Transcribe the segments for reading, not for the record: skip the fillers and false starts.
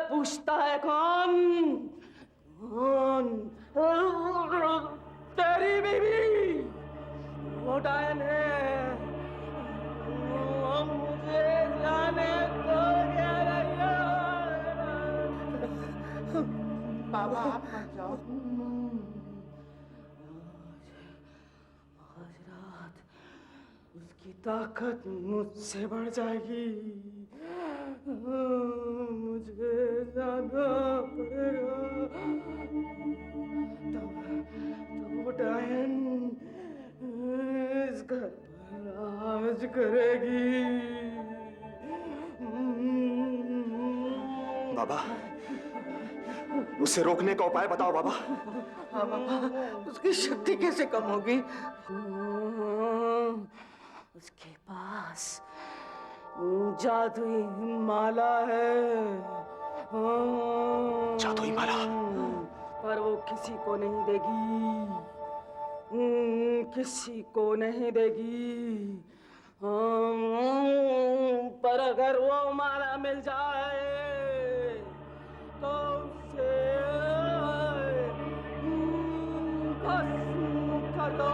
पूछता है कौन? कौन? तेरी बीवी वो डायन है। मुझे जाने को क्या लगा। बाबा आप मत जाओ। आज रात उसकी ताकत मुझसे बढ़ जाएगी। मुझे जाना पड़ेगा। तब वो डायन इस घर पर राज करेगी। बाबा, उसे रोकने का उपाय बताओ बाबा। हाँ बाबा, उसकी शक्ति कैसे कम होगी? उसके पास जादुई माला है। जादुई माला? पर वो किसी को नहीं देगी। किसी को नहीं देगी। पर अगर वो माला मिल जाए तो उसे भस्म कर दो।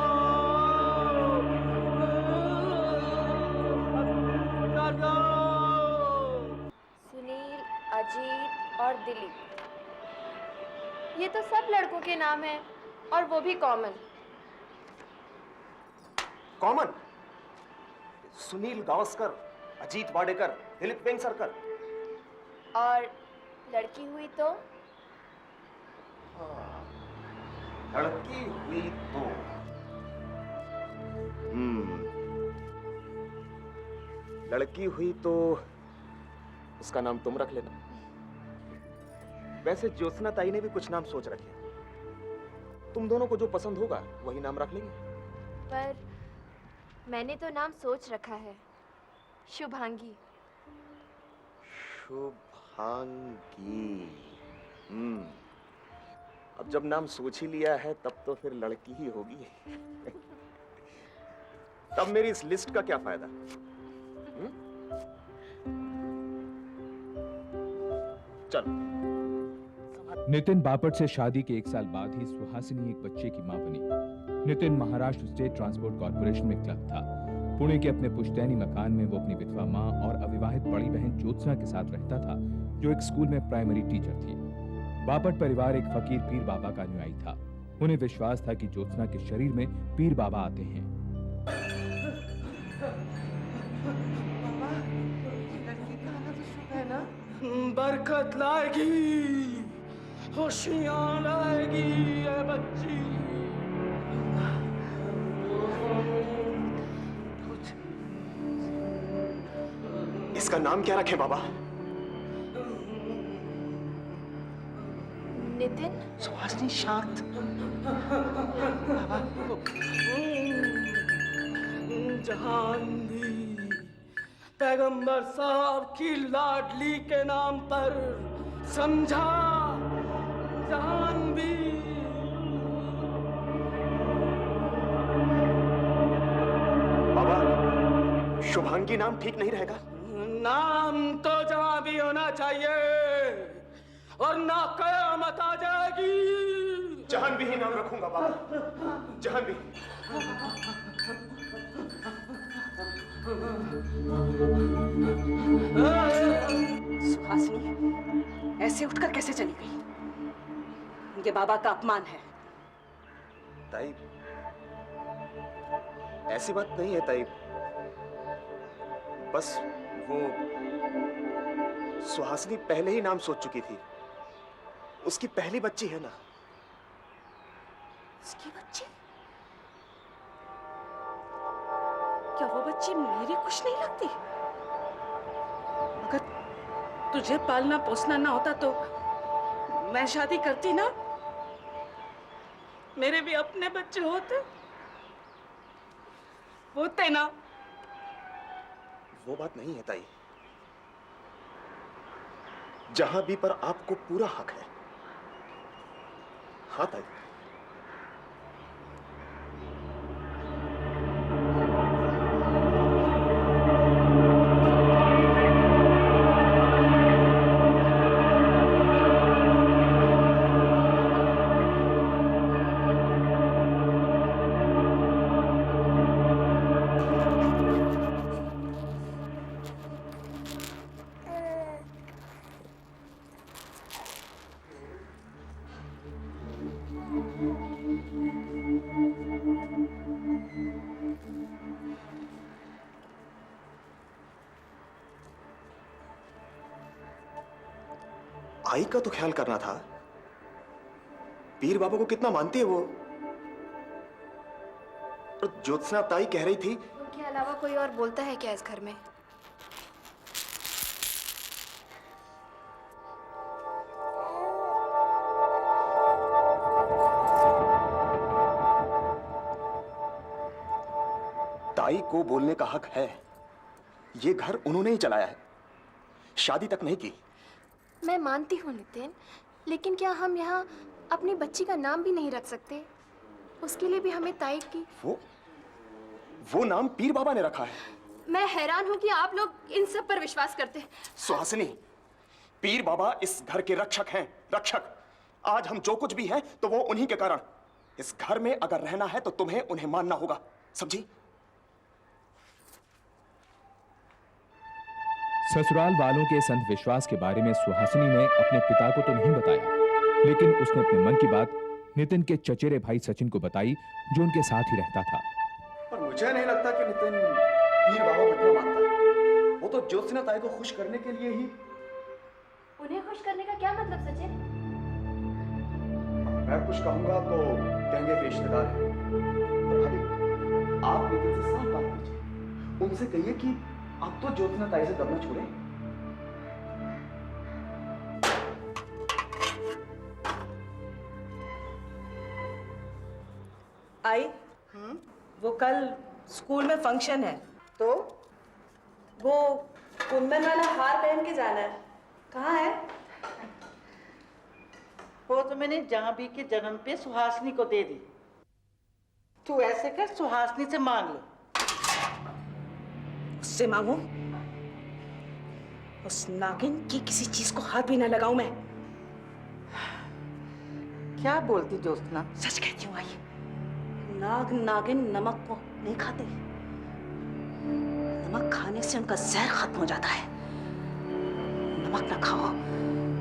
सुनील, अजीत और दिलीप, ये तो सब लड़कों के नाम हैं और वो भी कॉमन। कॉमन? सुनील गावस्कर, अजीत वाडेकर, दिलीप वेंगसरकर। और लड़की हुई तो? लड़की हुई तो लड़की हुई तो उसका नाम तुम रख लेना। वैसे ज्योत्सना ताई ने भी कुछ नाम सोच रखे। तुम दोनों को जो पसंद होगा वही नाम रख लेंगे। पर मैंने तो नाम सोच रखा है, शुभांगी। शुभांगी। अब जब नाम सोच ही लिया है तब तो फिर लड़की ही होगी। तब मेरी इस लिस्ट का क्या फायदा? चलो। नितिन बापट से शादी के 1 साल बाद ही सुहासिनी एक बच्चे की मां बनी। Nitin Maharashtra state transport corporation में क्लर्क था। पुणे के अपने पुश्तैनी मकान में वो अपनी विधवा मां और अविवाहित बड़ी बहन ज्योत्सना के साथ रहता था, जो एक स्कूल में प्राइमरी टीचर थी। बापट परिवार एक फकीर पीर बाबा का अनुयायी था। उन्हें विश्वास था कि ज्योत्सना के शरीर में पीर बाबा आते हैं। बाबा, लड़की का आना तो शुभ है ना? बरकत लाएगी, खुशियां लाएगी ये बच्ची। इसका नाम क्या रखें बाबा? नितिन? सुहासिनी शांत। जहान भी पैगंबर साहब की लाडली के नाम पर, समझा? जहान भी। बाबा, शुभांगी नाम ठीक नहीं रहेगा। नाम तो जहां भी होना चाहिए और ना कयामत आ जाएगी। जहान भी ही नाम रखूंगा बाबा, जहान भी। सुहासिनी ऐसे उठकर कैसे चली गई? ये बाबा का अपमान है। ताई, ऐसी बात नहीं है ताई। बस वो सुहासिनी पहले ही नाम सोच चुकी थी। उसकी पहली बच्ची है ना। उसकी बच्ची? क्या वो बच्ची मेरी कुछ नहीं लगती? अगर तुझे पालना पोसना ना होता तो मैं शादी करती ना। मेरे भी अपने बच्चे होते ना। वो बात नहीं है ताई। जहां भी पर आपको पूरा हक है। हाँ ताई। आई का तो ख्याल करना था। पीर बाबा को कितना मानती है वो। और ज्योत्सना ताई कह रही थी, उनके अलावा कोई और बोलता है क्या इस घर में? ताई को बोलने का हक है। ये घर उन्होंने ही चलाया है, शादी तक नहीं की। मैं मानती हूँ नितिन, लेकिन क्या हम यहाँ अपनी बच्ची का नाम भी नहीं रख सकते? उसके लिए भी हमें ताई की। वो नाम पीर बाबा ने रखा है। मैं हैरान हूँ कि आप लोग इन सब पर विश्वास करते हैं। सुहासिनी, पीर बाबा इस घर के रक्षक हैं, रक्षक। आज हम जो कुछ भी हैं तो वो उन्हीं के कारण। इस घर में अगर रहना है तो तुम्हें उन्हें मानना होगा, समझी? ससुराल वालों के इस अंधविश्वास के बारे में सुहासिनी ने अपने पिता को तो नहीं बताया, लेकिन उसने अपने मन की बात नितिन के चचेरे भाई सचिन को बताई, जो उनके साथ ही रहता था। पर मुझे नहीं लगता कि नितिन पीर बाबा को इतना मानता है। वो तो ज्योत्सना ताई को खुश करने के लिए ही। उन्हें खुश करने का क्या मतलब सचिन? मैं कुछ कहूंगा तो कहेंगे कि रिश्तेदार है। भाभी, आप नितिन से साफ बात कीजिए। उनसे कहिए कि आप तो ज्योत्सना ताई से दबना छोड़े। आई वो कल स्कूल में फंक्शन है, तो वो कुंदन वाला हार पहन के जाना है। कहाँ है? वो तो मैंने जाह्नवी के जन्म पे सुहासिनी को दे दी। तू ऐसे कर, सुहासिनी से मांग ले। उससे मांगू? उस नागिन की किसी चीज को हाथ भी ना लगाऊं मैं। क्या बोलती ज्योत्सना? सच कहती हूँ आई, नाग नागिन नमक को नहीं खाते। नमक खाने से उनका जहर खत्म हो जाता है। नमक ना खाओ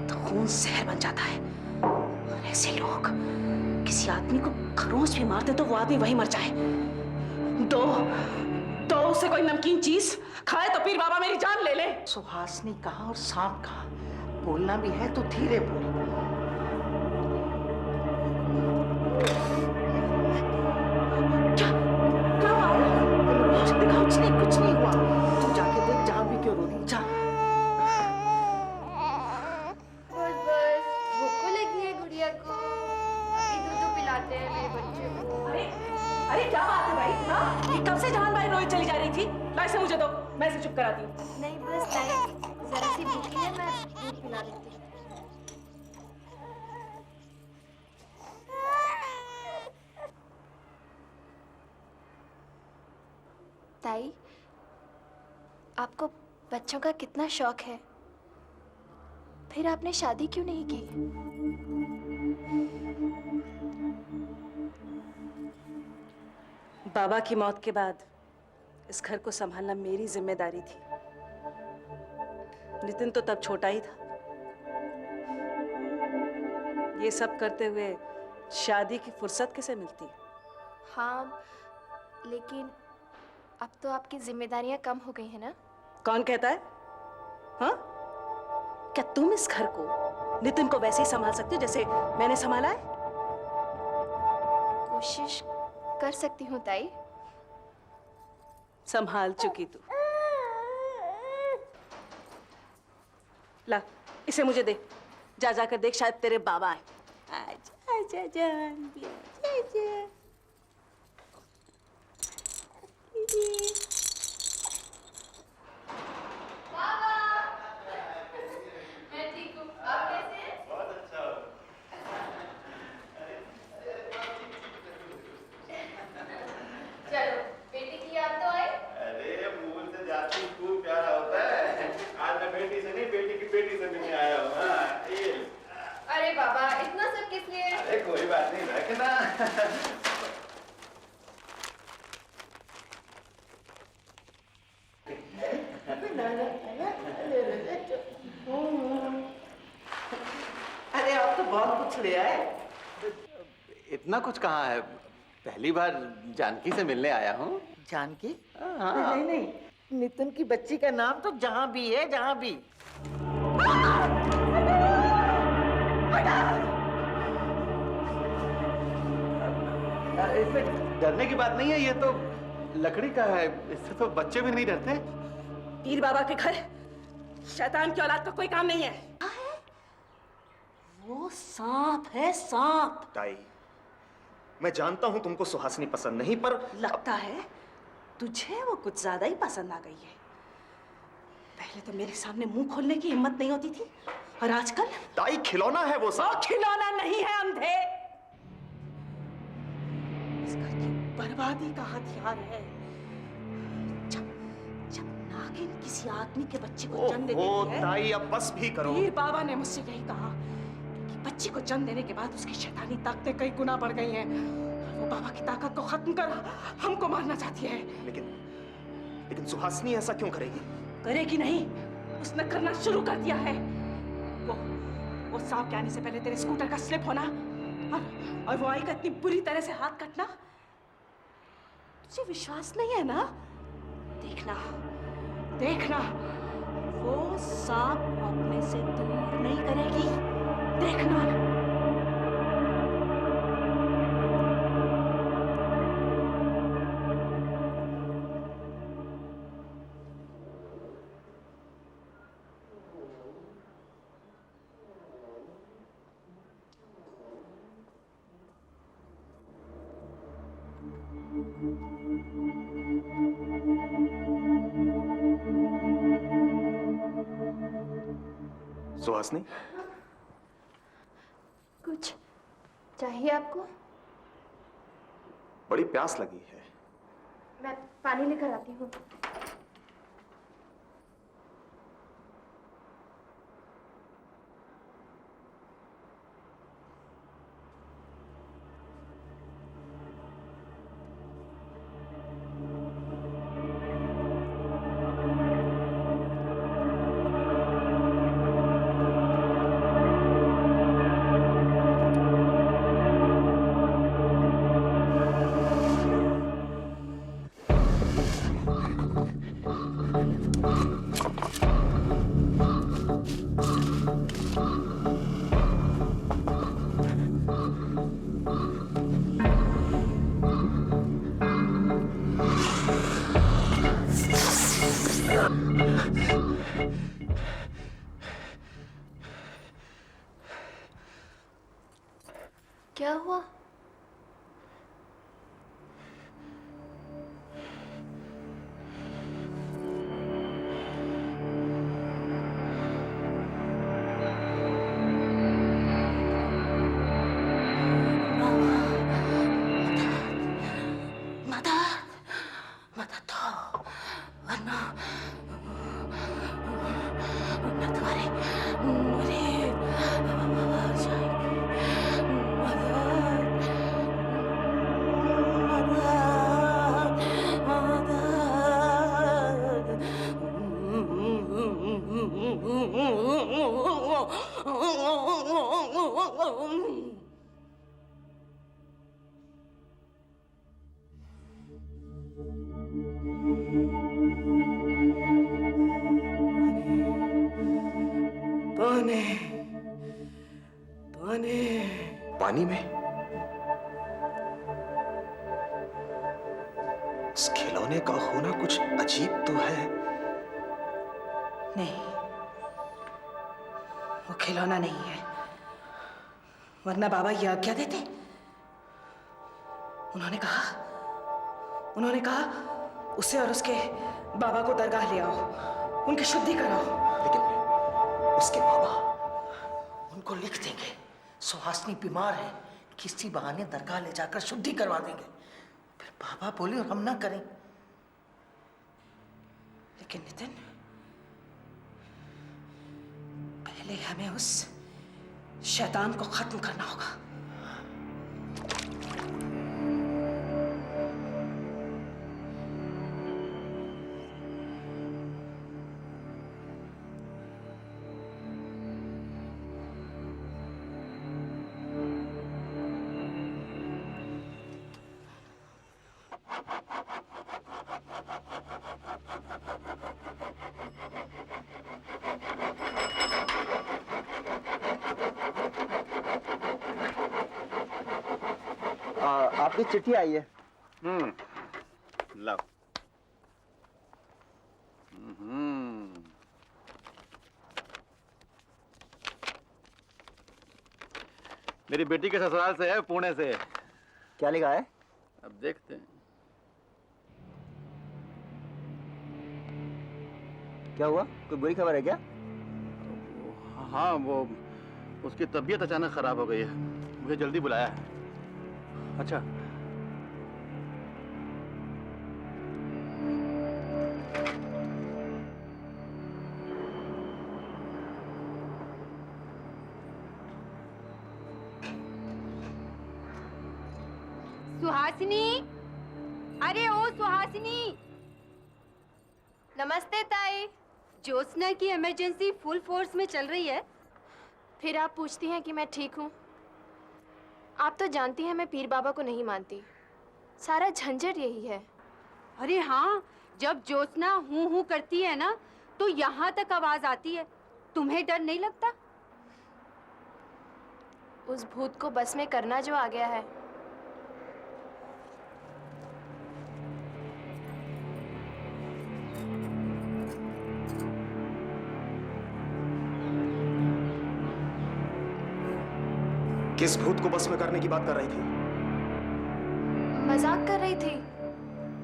तो खून जहर बन जाता है। और ऐसे लोग किसी आदमी को खरोंच भी मार दे तो वो आदमी वही मर जाए। तो उसे कोई नमकीन चीज खाए तो पीर बाबा मेरी जान ले ले। सुहासिनी कहाँ और सांप कहाँ? बोलना भी है तो धीरे बोल। कुछ नहीं हुआ। तू जाके देख जाह्नवी क्यों रो रही। जा। बस बस, भूख लगी है गुड़िया को। अभी दूध पिलाते हैं मेरे बच्चे को। अरे क्या बात है भाई? हाँ, ये कब से जान भाई रोई चली जा रही थी? ला इसे मुझे दो, मैं इसे चुप कराती हूँ। नहीं बस ताई, जरा सी भूखी है, मैं दूध पिला देती हूँ। ताई, आपको बच्चों का कितना शौक है, फिर आपने शादी क्यों नहीं की? बाबा की मौत के बाद इस घर को संभालना मेरी जिम्मेदारी थी। नितिन तो तब छोटा ही था। ये सब करते हुए शादी की फुर्सत किसे मिलती? हाँ, लेकिन अब तो आपकी जिम्मेदारियां कम हो गई हैं ना? कौन कहता है? हाँ? क्या तुम इस घर को, नितिन को वैसे ही संभाल सकती हो जैसे मैंने संभाला है? कोशिश कर सकती हूँ ताई। संभाल चुकी तू। ला, इसे मुझे दे। जा जाकर देख, शायद तेरे बाबा आए। आजा आजा जाह्नवी, आजा। मैं ठीक हूँ, आप कैसे हैं? बहुत अच्छा हो। चलो, बेटी की याद तो आई? अरे मूल से जाती खूब प्यारा होता है। आज मैं बेटी से नहीं, बेटी की बेटी से मिलने आया हूँ। हाँ, ये। अरे बाबा, इतना सब किस लिए? अरे कोई बात नहीं, रखना। अरे आप तो बहुत कुछ ले आए। इतना कुछ कहाँ है? पहली बार जानकी से मिलने आया हूँ। जानकी? हाँ। नहीं नहीं, नितिन की बच्ची का नाम तो जाह्नवी है, जाह्नवी। इसमें डरने की बात नहीं है, ये तो लकड़ी का है, इससे तो बच्चे भी नहीं डरते। पीर बाबा के घर शैतान की औलाद का कोई काम नहीं है। वो सांप है, सांप। ताई, मैं जानता हूं तुमको सुहासिनी पसंद नहीं, पर लगता है तुझे वो कुछ ज्यादा ही पसंद आ गई है। पहले तो मेरे सामने मुंह खोलने की हिम्मत नहीं होती थी, और आजकल ताई खिलौना है वो सब। खिलौना नहीं है, अंधे। इस घर की बर्बादी का हथियार है। जब नागिन किसी आदमी के बच्चे को जन्म दे देती है। ताई अब बस भी करो। पीर बाबा ने मुझसे यही कहा कि बच्ची को जन्म देने के बाद उसकी शैतानी ताकतें कई गुना बढ़ गई हैं। वो बाबा की ताकत को खत्म कर हमको मारना चाहती है। लेकिन सुहासिनी ऐसा क्यों करेगी? करेगी नहीं, उसने करना शुरू कर दिया है। वो सांप के आने से पहले तेरे स्कूटर का स्लिप होना और वो आई का इतनी बुरी तरह से हाथ कटना। तुझे विश्वास नहीं है ना? देखना वो सांप को अपने से दूर नहीं करेगी। देखना। सुहासिनी, कुछ चाहिए आपको? बड़ी प्यास लगी है। मैं पानी लेकर आती हूँ। क्या हुआ? पानी में? इस खिलौने का होना कुछ अजीब तो है। नहीं, वो खिलौना नहीं है, वरना बाबा ये आज्ञा देते। उन्होंने कहा उसे और उसके बाबा को दरगाह ले आओ, उनकी शुद्धि कराओ। लेकिन उसके बाबा उनको लिख देंगे सुहासिनी बीमार है, किसी बहाने दरगाह ले जाकर शुद्धि करवा देंगे। फिर बाबा बोले और हम ना करें। लेकिन नितिन, पहले हमें उस शैतान को खत्म करना होगा। आपकी चिट्ठी आई है। लाओ। मेरी बेटी के ससुराल से है, पुणे से। क्या लिखा है? अब देखते हैं। क्या हुआ? कोई बुरी खबर है क्या? हाँ, वो उसकी तबीयत अचानक खराब हो गई है, मुझे जल्दी बुलाया है। अच्छा। सुहासिनी, अरे ओ सुहासिनी। नमस्ते ताई। ज्योत्सना की इमरजेंसी फुल फोर्स में चल रही है। फिर आप पूछती हैं कि मैं ठीक हूँ? आप तो जानती हैं मैं पीर बाबा को नहीं मानती। सारा झंझट यही है। अरे हाँ, जब ज्योत्सना हूँ हूँ करती है ना तो यहाँ तक आवाज आती है। तुम्हें डर नहीं लगता? उस भूत को बस में करना जो आ गया है। किस भूत को बस में करने की बात कर रही थी? मजाक कर रही थी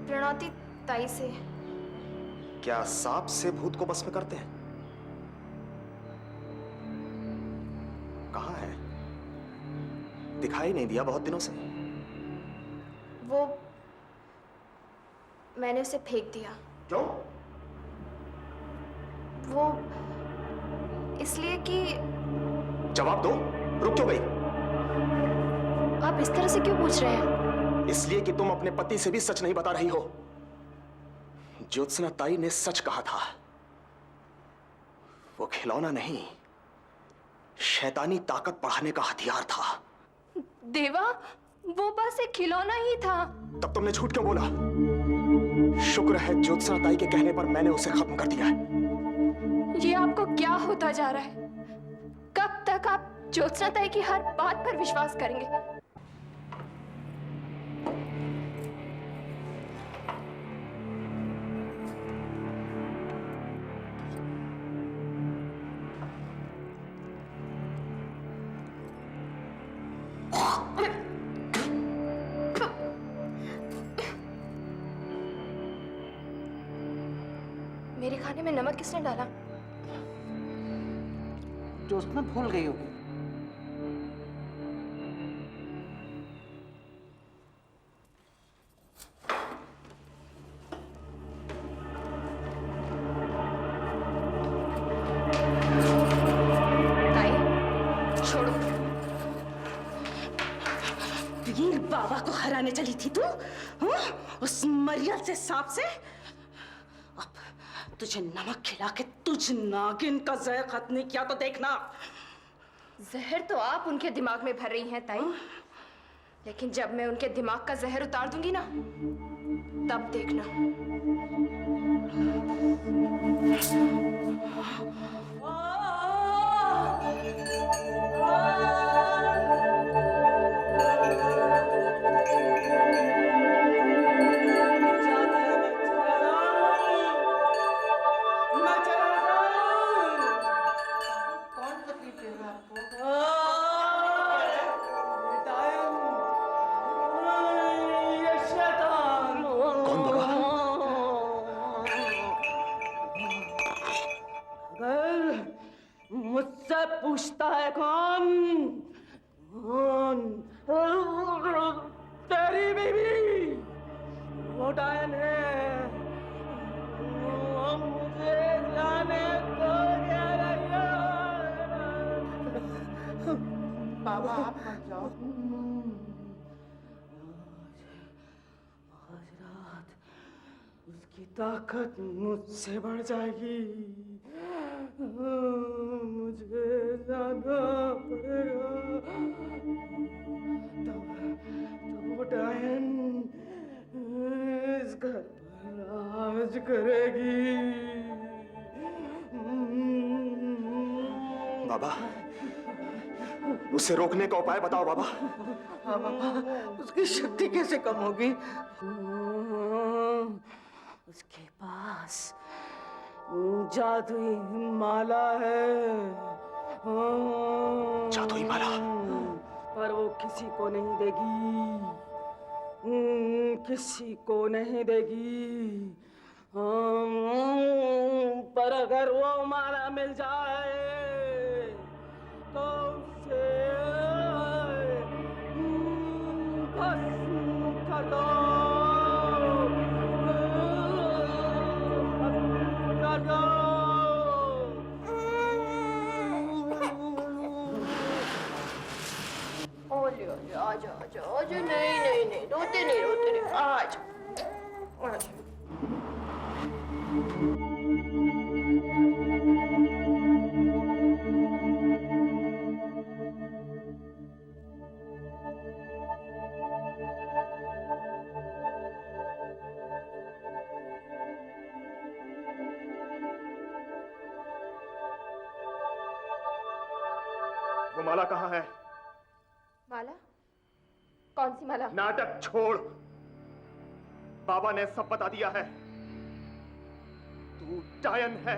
प्रणौती ताई से। क्या सांप से भूत को बस में करते हैं? कहाँ है? दिखाई नहीं दिया बहुत दिनों से। वो मैंने उसे फेंक दिया। क्यों? वो इसलिए कि। जवाब दो, रुक क्यों गई? आप इस तरह से क्यों पूछ रहे हैं? इसलिए कि तुम अपने पति से भी सच नहीं बता रही हो। ज्योत्सना ताई ने सच कहा था। वो खिलौना नहीं, शैतानी ताकत बढ़ाने का हथियार था। देवा, वो बस एक खिलौना ही था। तब तुमने झूठ क्यों बोला? शुक्र है ज्योत्सना ताई के कहने पर मैंने उसे खत्म कर दिया है। ये आपको क्या होता जा रहा है? कब तक आप ज्योत्सना ताई की हर बात पर विश्वास करेंगे? मेरे खाने में नमक किसने डाला? ज्योत्सना भूल गई होगी। ताई, छोड़ो। पीर बाबा को हराने चली थी तू? उस मरियल से सांप से? अब तुझे नमक खिला के तुझ नागिन का जहर खत्म नहीं किया तो देखना। जहर तो आप उनके दिमाग में भर रही हैं ताई, लेकिन जब मैं उनके दिमाग का जहर उतार दूंगी ना, तब देखना। मुझसे पूछता है कौन? तेरी बीवी वो डायन है। वो मुझे जाने को कह रही है। बाबा आप मत जाओ। आज रात उसकी ताकत मुझसे बढ़ जाएगी। मुझे जाना पड़ेगा। तब वो डायन इस घर पर राज करेगी। बाबा, उसे रोकने का उपाय बताओ बाबा। हाँ बाबा, उसकी शक्ति कैसे कम होगी? उसके पास जादुई माला है। जादुई माला? पर वो किसी को नहीं देगी, किसी को नहीं देगी। पर अगर वो माला मिल जाए तो उसे भस्म कर दो, कर दो। ओले ओले आजा आजा आजा, नहीं नहीं नहीं, रोते नहीं आजा आजा। वो माला कहाँ है? माला? कौन सी माला? नाटक छोड़, बाबा ने सब बता दिया है। तू डायन है,